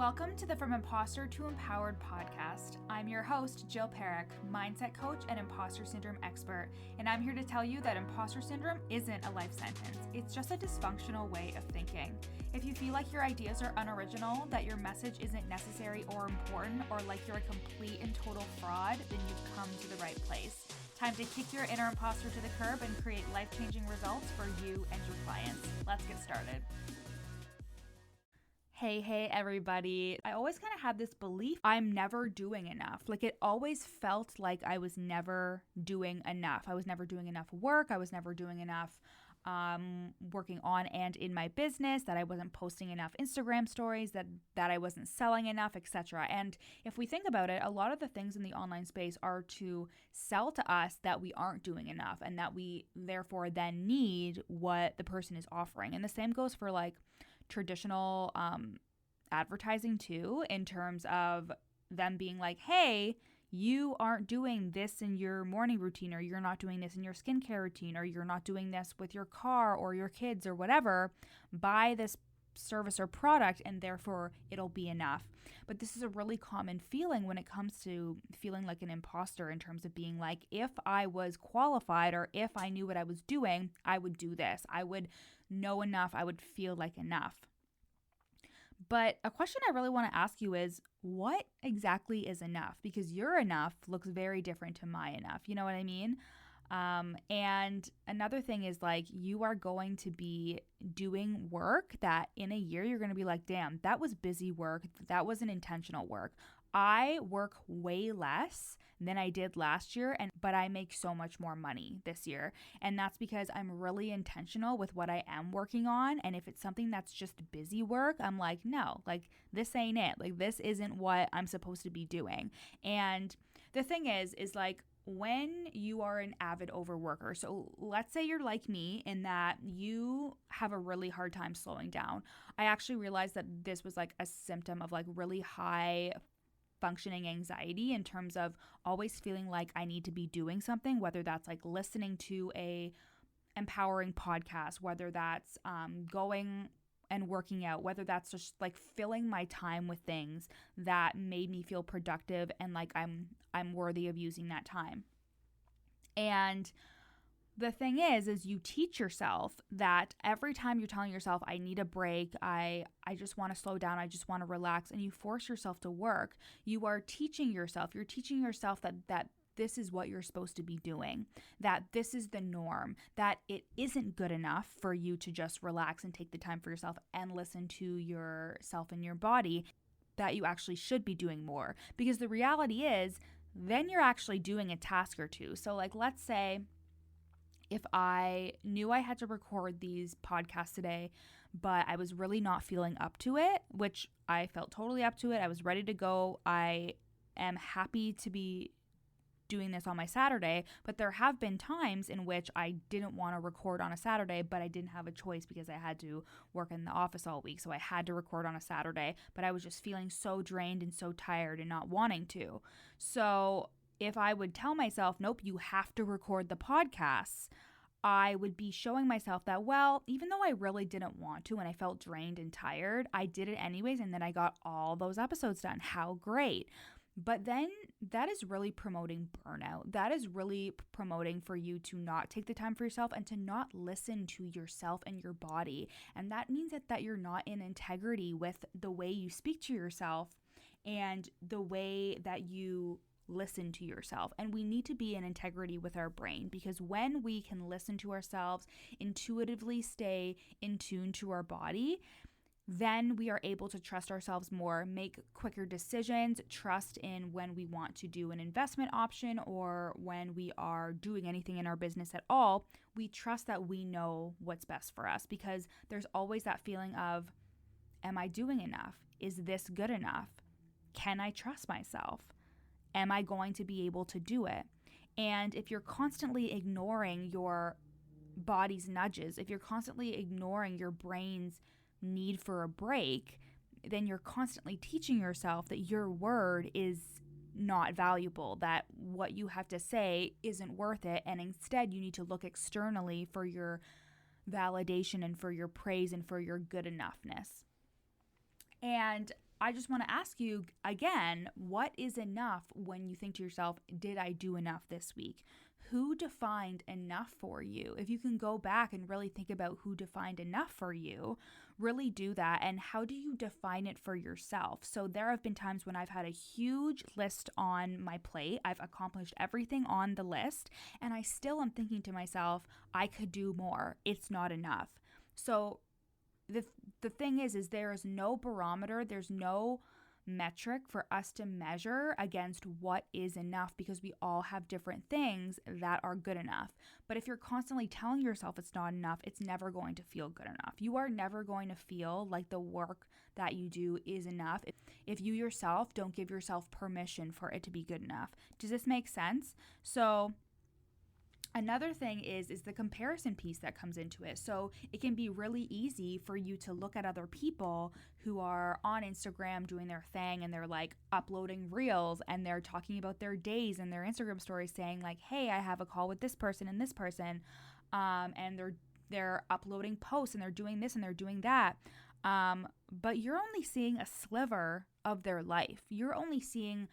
Welcome to the From Imposter to Empowered podcast. I'm your host, Jill Perrick, mindset coach and imposter syndrome expert, and I'm here to tell you that imposter syndrome isn't a life sentence. It's just a dysfunctional way of thinking. If you feel like your ideas are unoriginal, that your message isn't necessary or important, or like you're a complete and total fraud, then you've come to the right place. Time to kick your inner imposter to the curb and create life-changing results for you and your clients. Let's get started. Hey, everybody. I always kind of had this belief I'm never doing enough. Like it always felt like I was never doing enough. I was never doing enough work. I was never doing enough working on and in my business, that I wasn't posting enough Instagram stories, that I wasn't selling enough, etc. And if we think about it, a lot of the things in the online space are to sell to us that we aren't doing enough and that we therefore then need what the person is offering. And the same goes for like traditional advertising too, in terms of them being like, hey, you aren't doing this in your morning routine, or you're not doing this in your skincare routine, or you're not doing this with your car or your kids or whatever. Buy this service or product and therefore it'll be enough. But this is a really common feeling when it comes to feeling like an imposter, in terms of being like, if I was qualified or if I knew what I was doing, I would do this. I would know enough. I would feel like enough. But a question I really want to ask you is, what exactly is enough? Because your enough looks very different to my enough. You know what I mean? And another thing is, like, you are going to be doing work that in a year you're going to be like, damn, that was busy work. That wasn't intentional work. I work way less than I did last year, but I make so much more money this year. And that's because I'm really intentional with what I am working on. And if it's something that's just busy work, I'm like, no, like this ain't it. Like this isn't what I'm supposed to be doing. And the thing is like, when you are an avid overworker, so let's say you're like me in that you have a really hard time slowing down. I actually realized that this was like a symptom of like really high functioning anxiety, in terms of always feeling like I need to be doing something, whether that's like listening to a empowering podcast, whether that's going and working out, whether that's just like filling my time with things that made me feel productive and like I'm worthy of using that time. And the thing is you teach yourself that every time you're telling yourself, I need a break, I just want to slow down, I just want to relax, and you force yourself to work, you are teaching yourself, that this is what you're supposed to be doing, that this is the norm, that it isn't good enough for you to just relax and take the time for yourself and listen to yourself and your body, that you actually should be doing more. Because the reality is, then you're actually doing a task or two. So like, let's say if I knew I had to record these podcasts today, but I was really not feeling up to it, which I felt totally up to it. I was ready to go. I am happy to be doing this on my Saturday, but there have been times in which I didn't want to record on a Saturday, but I didn't have a choice because I had to work in the office all week. So I had to record on a Saturday, but I was just feeling so drained and so tired and not wanting to. So if I would tell myself, nope, you have to record the podcasts, I would be showing myself that, well, even though I really didn't want to and I felt drained and tired, I did it anyways, and then I got all those episodes done. How great. But then that is really promoting burnout. That is really promoting for you to not take the time for yourself and to not listen to yourself and your body. And that means that you're not in integrity with the way you speak to yourself and the way that you listen to yourself. And we need to be in integrity with our brain, because when we can listen to ourselves, intuitively stay in tune to our body, then we are able to trust ourselves more, make quicker decisions, trust in when we want to do an investment option or when we are doing anything in our business at all. We trust that we know what's best for us, because there's always that feeling of, am I doing enough? Is this good enough? Can I trust myself? Am I going to be able to do it? And if you're constantly ignoring your body's nudges, if you're constantly ignoring your brain's need for a break, then you're constantly teaching yourself that your word is not valuable, that what you have to say isn't worth it, and instead you need to look externally for your validation and for your praise and for your good enoughness. And I just want to ask you again, what is enough when you think to yourself, did I do enough this week? Who defined enough for you? If you can go back and really think about who defined enough for you, really do that. And how do you define it for yourself? So there have been times when I've had a huge list on my plate. I've accomplished everything on the list, and I still am thinking to myself, I could do more. It's not enough. So the thing is there is no barometer, there's no metric for us to measure against what is enough, because we all have different things that are good enough. But if you're constantly telling yourself it's not enough, it's never going to feel good enough. You are never going to feel like the work that you do is enough if you yourself don't give yourself permission for it to be good enough. Does this make sense? So another thing is the comparison piece that comes into it. So it can be really easy for you to look at other people who are on Instagram doing their thing, and they're like uploading reels, and they're talking about their days and their Instagram stories, saying like, hey, I have a call with this person and this person, and they're uploading posts, and they're doing this and they're doing that. But you're only seeing a sliver of their life. You're only seeing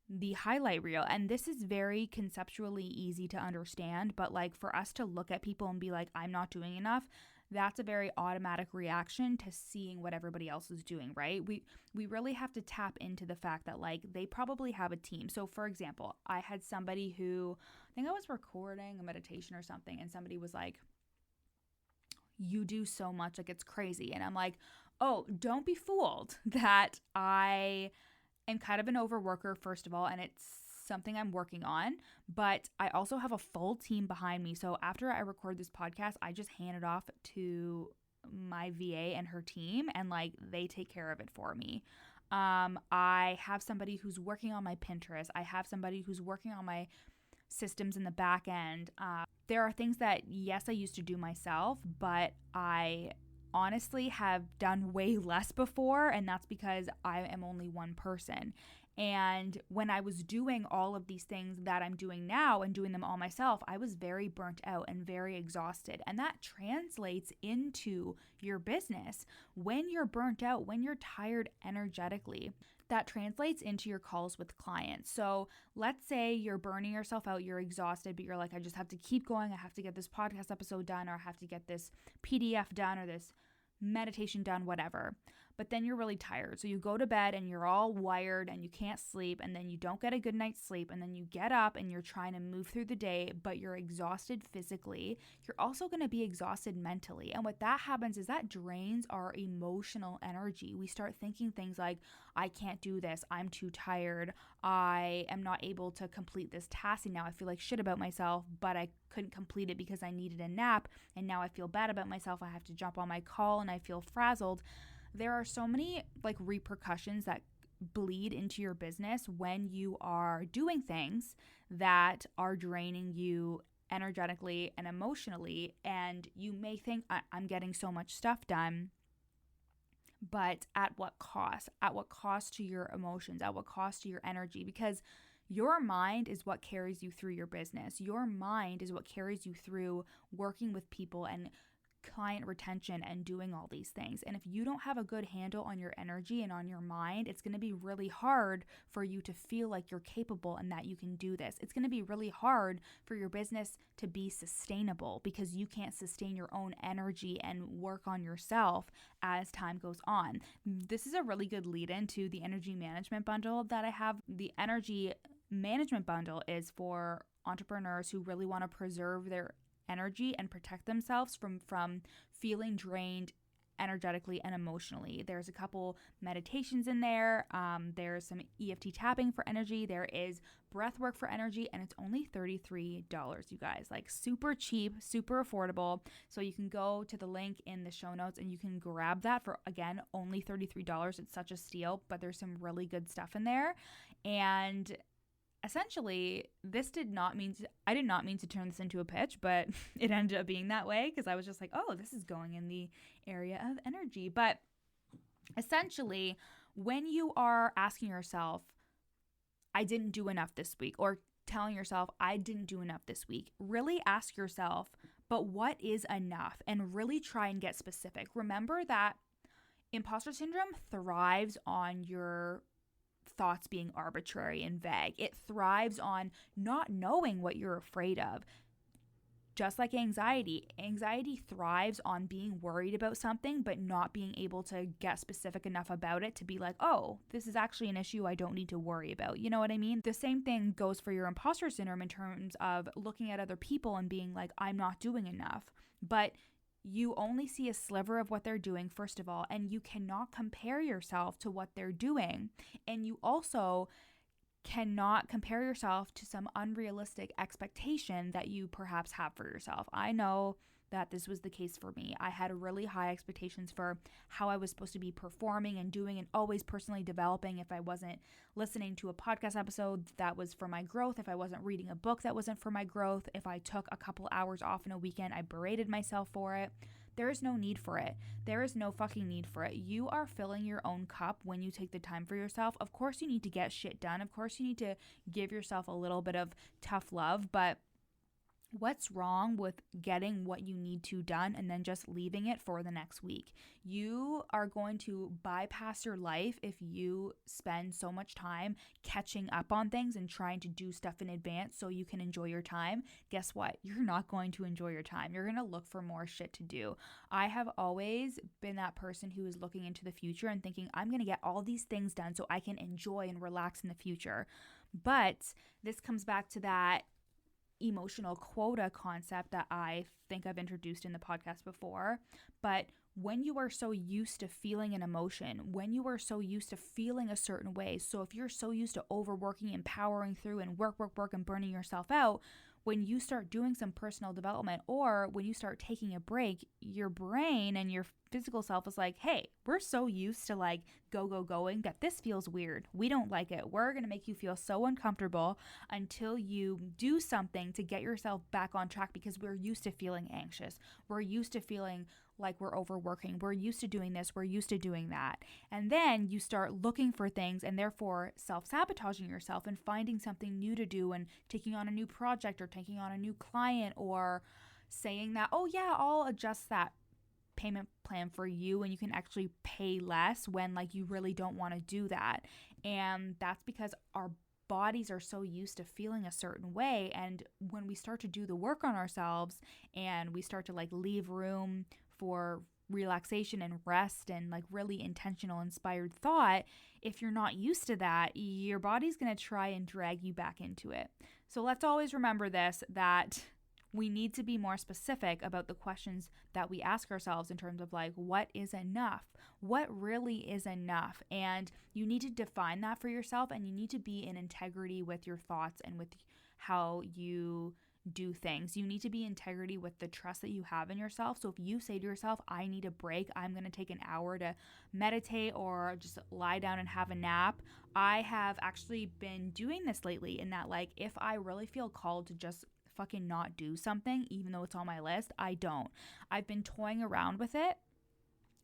the highlight reel. And this is very conceptually easy to understand, but like for us to look at people and be like, I'm not doing enough, that's a very automatic reaction to seeing what everybody else is doing, right? We really have to tap into the fact that like they probably have a team. So for example, I had somebody who, I think I was recording a meditation or something, and somebody was like, you do so much, like it's crazy. And I'm like, oh, don't be fooled that I am kind of an overworker, first of all, and it's something I'm working on, but I also have a full team behind me. So after I record this podcast, I just hand it off to my VA and her team, and like they take care of it for me. I have somebody who's working on my Pinterest. I have somebody who's working on my systems in the back end. There are things that, yes, I used to do myself, but I honestly have done way less before, and that's because I am only one person. And when I was doing all of these things that I'm doing now and doing them all myself, I was very burnt out and very exhausted. And that translates into your business. When you're burnt out, when you're tired energetically, that translates into your calls with clients. So let's say you're burning yourself out, you're exhausted, but you're like, I just have to keep going. I have to get this podcast episode done, or I have to get this PDF done, or this meditation done, whatever. But then you're really tired. So you go to bed and you're all wired and you can't sleep, and then you don't get a good night's sleep, and then you get up and you're trying to move through the day, but you're exhausted physically. You're also going to be exhausted mentally. And what that happens is that drains our emotional energy. We start thinking things like, I can't do this. I'm too tired. I am not able to complete this task. And now I feel like shit about myself, but I couldn't complete it because I needed a nap. And now I feel bad about myself. I have to jump on my call and I feel frazzled. There are so many like repercussions that bleed into your business when you are doing things that are draining you energetically and emotionally. And you may think, I'm getting so much stuff done, but at what cost? At what cost to your emotions? At what cost to your energy? Because your mind is what carries you through your business. Your mind is what carries you through working with people and client retention and doing all these things. And if you don't have a good handle on your energy and on your mind, it's going to be really hard for you to feel like you're capable and that you can do this. It's going to be really hard for your business to be sustainable because you can't sustain your own energy and work on yourself as time goes on. This is a really good lead into the energy management bundle that I have. The energy management bundle is for entrepreneurs who really want to preserve their energy and protect themselves from feeling drained energetically and emotionally. There's a couple meditations in there. There's some EFT tapping for energy. There is breath work for energy, and it's only $33, you guys. Like super cheap, super affordable. So you can go to the link in the show notes and you can grab that for, again, only $33. It's such a steal, but there's some really good stuff in there. And essentially, I did not mean to turn this into a pitch, but it ended up being that way because I was just like, oh, this is going in the area of energy. But essentially, when you are asking yourself, I didn't do enough this week, or telling yourself, I didn't do enough this week, really ask yourself, but what is enough? And really try and get specific. Remember that Imposter syndrome thrives on your thoughts being arbitrary and vague. It thrives on not knowing what you're afraid of. Just like anxiety thrives on being worried about something, but not being able to get specific enough about it to be like, oh, this is actually an issue I don't need to worry about. You know what I mean? The same thing goes for your imposter syndrome in terms of looking at other people and being like, I'm not doing enough. But you only see a sliver of what they're doing, first of all, and you cannot compare yourself to what they're doing. And you also cannot compare yourself to some unrealistic expectation that you perhaps have for yourself. I know that this was the case for me. I had really high expectations for how I was supposed to be performing and doing and always personally developing. If I wasn't listening to a podcast episode that was for my growth, if I wasn't reading a book that wasn't for my growth, if I took a couple hours off in a weekend, I berated myself for it. There is no need for it. There is no fucking need for it. You are filling your own cup when you take the time for yourself. Of course you need to get shit done. Of course you need to give yourself a little bit of tough love, but what's wrong with getting what you need to done and then just leaving it for the next week? You are going to bypass your life if you spend so much time catching up on things and trying to do stuff in advance so you can enjoy your time. Guess what? You're not going to enjoy your time. You're going to look for more shit to do. I have always been that person who is looking into the future and thinking, I'm going to get all these things done so I can enjoy and relax in the future. But this comes back to that emotional quota concept that I think I've introduced in the podcast before. But when you are so used to feeling an emotion, when you are so used to feeling a certain way, so if you're so used to overworking and powering through and work and burning yourself out, when you start doing some personal development or when you start taking a break, your brain and your physical self is like, hey, we're so used to like going that this feels weird. We don't like it. We're going to make you feel so uncomfortable until you do something to get yourself back on track, because we're used to feeling anxious. We're used to feeling like we're overworking. We're used to doing this. We're used to doing that. And then you start looking for things and therefore self-sabotaging yourself and finding something new to do and taking on a new project or taking on a new client or saying that, oh yeah, I'll adjust that payment plan for you and you can actually pay less when like you really don't want to do that. And that's because our bodies are so used to feeling a certain way. And when we start to do the work on ourselves and we start to like leave room for relaxation and rest and like really intentional, inspired thought, if you're not used to that, your body's going to try and drag you back into it. So let's always remember this, that we need to be more specific about the questions that we ask ourselves in terms of like, what is enough? What really is enough? And you need to define that for yourself, and you need to be in integrity with your thoughts and with how you do things. You need to be in integrity with the trust that you have in yourself. So if you say to yourself, I need a break, I'm going to take an hour to meditate or just lie down and have a nap. I have actually been doing this lately in that, like, if I really feel called to just fucking not do something, even though it's on my list, I don't. I've been toying around with it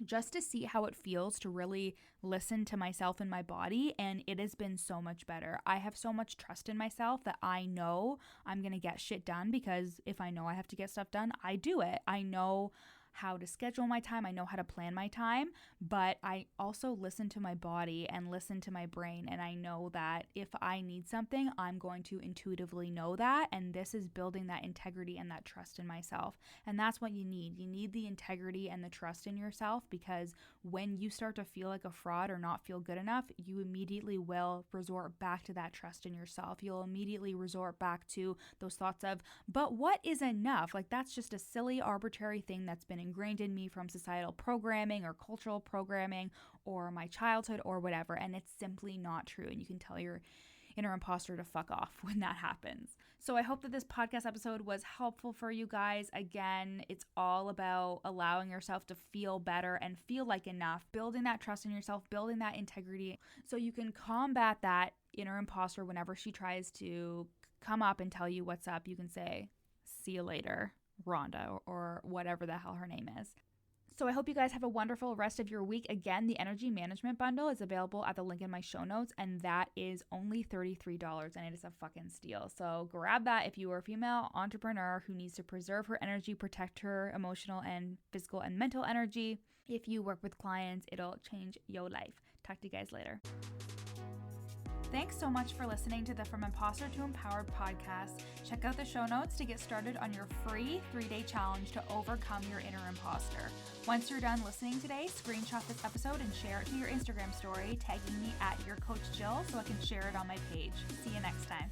just to see how it feels to really listen to myself and my body, and it has been so much better. I have so much trust in myself that I know I'm going to get shit done, because if I know I have to get stuff done, I do it. I know how to schedule my time. I know how to plan my time, but I also listen to my body and listen to my brain. And I know that if I need something, I'm going to intuitively know that. And this is building that integrity and that trust in myself. And that's what you need. You need the integrity and the trust in yourself, because when you start to feel like a fraud or not feel good enough, you immediately will resort back to that trust in yourself. You'll immediately resort back to those thoughts of, but what is enough? Like, that's just a silly, arbitrary thing that's been ingrained in me from societal programming or cultural programming or my childhood or whatever, and it's simply not true. And you can tell your inner imposter to fuck off when that happens. So I hope that this podcast episode was helpful for you guys. Again, it's all about allowing yourself to feel better and feel like enough, building that trust in yourself, building that integrity, so you can combat that inner imposter whenever she tries to come up and tell you what's up. You can say, see you later, Rhonda, or whatever the hell her name is. So I hope you guys have a wonderful rest of your week. Again, the energy management bundle is available at the link in my show notes, and that is only $33, and it is a fucking steal. So grab that if you are a female entrepreneur who needs to preserve her energy, protect her emotional and physical and mental energy. If you work with clients, it'll change your life. Talk to you guys later. Thanks so much for listening to the From Imposter to Empowered podcast. Check out the show notes to get started on your free 3-day challenge to overcome your inner imposter. Once you're done listening today, screenshot this episode and share it to your Instagram story, tagging me at YourCoachJill so I can share it on my page. See you next time.